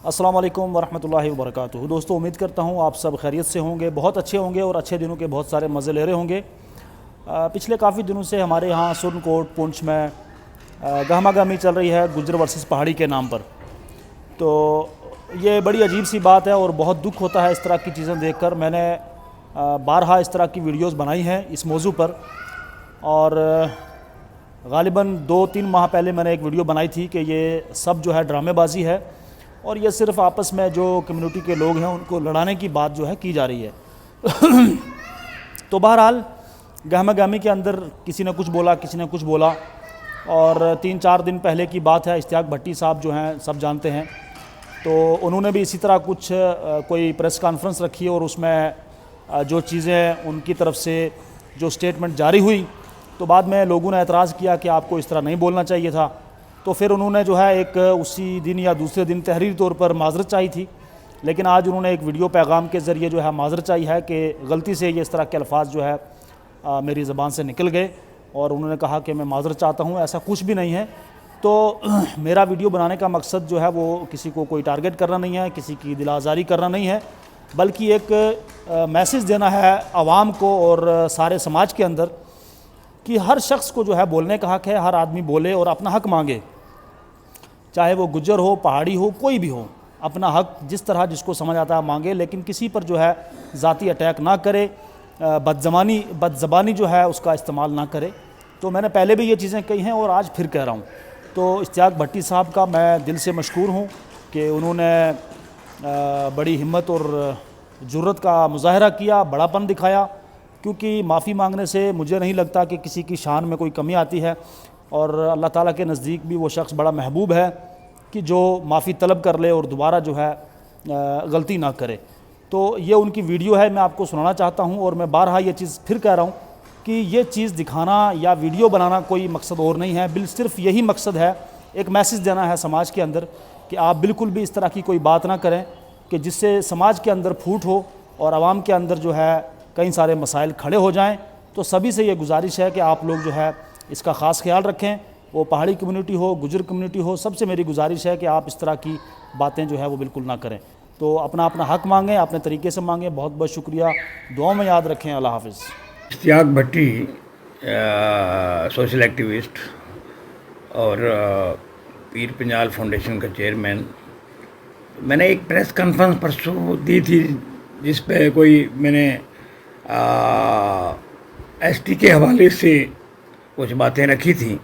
السلام علیکم ورحمۃ اللہ وبرکاتہ۔ دوستو، امید کرتا ہوں آپ سب خیریت سے ہوں گے، بہت اچھے ہوں گے اور اچھے دنوں کے بہت سارے مزے لے رہے ہوں گے۔ پچھلے کافی دنوں سے ہمارے یہاں سرن کوٹ پونچھ میں گہما گہمی چل رہی ہے گجر ورسز پہاڑی کے نام پر۔ تو یہ بڑی عجیب سی بات ہے اور بہت دکھ ہوتا ہے اس طرح کی چیزیں دیکھ کر۔ میں نے بارہا اس طرح کی ویڈیوز بنائی ہیں اس موضوع پر، اور غالباً 2-3 ماہ پہلے میں نے ایک ویڈیو بنائی تھی کہ یہ سب جو ہے ڈرامے بازی ہے اور یہ صرف آپس میں جو کمیونٹی کے لوگ ہیں ان کو لڑانے کی بات جو ہے کی جا رہی ہے۔ تو بہرحال گہما گہمی کے اندر کسی نے کچھ بولا، کسی نے کچھ بولا، اور 3-4 دن پہلے کی بات ہے۔ اشتیاق بھٹی صاحب جو ہیں سب جانتے ہیں، تو انہوں نے بھی اسی طرح کچھ کوئی پریس کانفرنس رکھی اور اس میں جو چیزیں ان کی طرف سے جو سٹیٹمنٹ جاری ہوئی، تو بعد میں لوگوں نے اعتراض کیا کہ آپ کو اس طرح نہیں بولنا چاہیے تھا۔ تو پھر انہوں نے جو ہے ایک اسی دن یا دوسرے دن تحریری طور پر معذرت چاہی تھی، لیکن آج انہوں نے ایک ویڈیو پیغام کے ذریعے جو ہے معذرت چاہی ہے کہ غلطی سے یہ اس طرح کے الفاظ جو ہے میری زبان سے نکل گئے، اور انہوں نے کہا کہ میں معذرت چاہتا ہوں، ایسا کچھ بھی نہیں ہے۔ تو میرا ویڈیو بنانے کا مقصد جو ہے وہ کسی کو کوئی ٹارگٹ کرنا نہیں ہے، کسی کی دل آزاری کرنا نہیں ہے، بلکہ ایک میسج دینا ہے عوام کو اور سارے سماج کے اندر کہ ہر شخص کو جو ہے بولنے کا حق ہے، ہر آدمی بولے اور اپنا حق مانگے، چاہے وہ گجر ہو، پہاڑی ہو، کوئی بھی ہو، اپنا حق جس طرح جس کو سمجھ آتا ہے مانگے، لیکن کسی پر جو ہے ذاتی اٹیک نہ کرے، بد زبانی جو ہے اس کا استعمال نہ کرے۔ تو میں نے پہلے بھی یہ چیزیں کہی ہیں اور آج پھر کہہ رہا ہوں۔ تو اشتیاق بھٹی صاحب کا میں دل سے مشکور ہوں کہ انہوں نے بڑی ہمت اور جرت کا مظاہرہ کیا، بڑا پن دکھایا، کیونکہ معافی مانگنے سے مجھے نہیں لگتا کہ کسی کی شان میں کوئی کمی آتی ہے، اور اللہ تعالیٰ کے نزدیک بھی وہ شخص بڑا محبوب ہے کہ جو معافی طلب کر لے اور دوبارہ جو ہے غلطی نہ کرے۔ تو یہ ان کی ویڈیو ہے، میں آپ کو سنانا چاہتا ہوں، اور میں بارہا یہ چیز پھر کہہ رہا ہوں کہ یہ چیز دکھانا یا ویڈیو بنانا کوئی مقصد اور نہیں ہے، صرف یہی مقصد ہے، ایک میسج دینا ہے سماج کے اندر کہ آپ بالکل بھی اس طرح کی کوئی بات نہ کریں کہ جس سے سماج کے اندر پھوٹ ہو اور عوام کے اندر جو ہے کئی سارے مسائل کھڑے ہو جائیں۔ تو سبھی سے یہ گزارش ہے کہ آپ لوگ جو ہے اس کا خاص خیال رکھیں، وہ پہاڑی کمیونٹی ہو، گجر کمیونٹی ہو، سب سے میری گزارش ہے کہ آپ اس طرح کی باتیں جو ہے وہ بالکل نہ کریں۔ تو اپنا حق مانگیں، اپنے طریقے سے مانگیں۔ بہت بہت شکریہ، دعاؤں میں یاد رکھیں۔ اللہ حافظ۔ اشتیاق بھٹی سوشل ایکٹیوسٹ اور پیر پنجال فاؤنڈیشن کا چیئرمین۔ میں نے ایک پریس کانفرنس پرسوں دی تھی جس پہ میں نے ایس ٹی کے حوالے سے کچھ باتیں رکھی تھیں،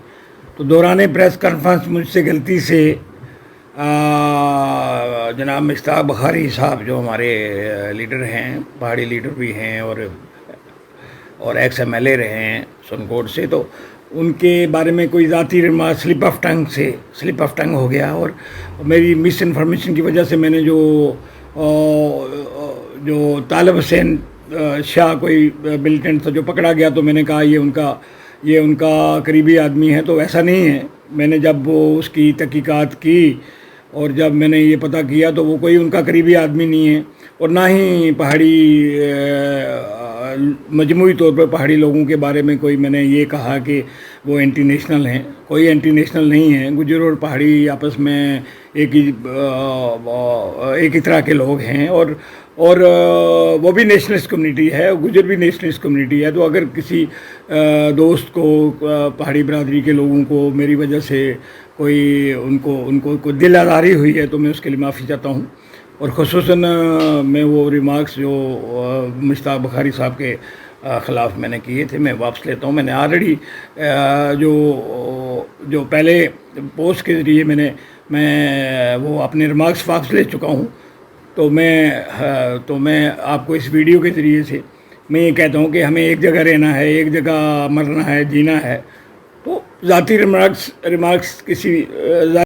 تو دوران پریس کانفرنس مجھ سے غلطی سے جناب مشتاق بخاری صاحب جو ہمارے لیڈر ہیں، پہاڑی لیڈر بھی ہیں اور ایکس ایم ایل اے رہے ہیں سرن کوٹ سے، تو ان کے بارے میں کوئی ذاتی ریمارک سلپ آف ٹنگ ہو گیا، اور میری مس انفارمیشن کی وجہ سے میں نے جو طالب حسین شاہ کوئی ملیٹنٹ تھا جو پکڑا گیا، تو میں نے کہا یہ ان کا قریبی آدمی ہے، تو ایسا نہیں ہے۔ میں نے جب وہ اس کی تحقیقات کی اور جب میں نے یہ پتہ کیا تو وہ کوئی ان کا قریبی آدمی نہیں ہے، اور نہ ہی پہاڑی مجموعی طور پر پہاڑی لوگوں کے بارے میں میں نے یہ کہا کہ وہ اینٹی نیشنل ہیں۔ کوئی اینٹی نیشنل نہیں ہے۔ گجر اور پہاڑی آپس میں ایک ہی طرح کے لوگ ہیں، اور وہ بھی نیشنلسٹ کمیونٹی ہے، گجر بھی نیشنلسٹ کمیونٹی ہے۔ تو اگر کسی دوست کو، پہاڑی برادری کے لوگوں کو میری وجہ سے ان کو دل آزاری ہوئی ہے تو میں اس کے لیے معافی چاہتا ہوں، اور خصوصاً میں وہ ریمارکس جو مشتاق بخاری صاحب کے خلاف میں نے کیے تھے میں واپس لیتا ہوں۔ میں نے آلریڈی جو پہلے پوسٹ کے ذریعے میں وہ اپنے ریمارکس واپس لے چکا ہوں، تو میں آپ کو اس ویڈیو کے ذریعے سے میں یہ کہتا ہوں کہ ہمیں ایک جگہ رہنا ہے، ایک جگہ مرنا ہے، جینا ہے۔ تو ذاتی ریمارکس کسی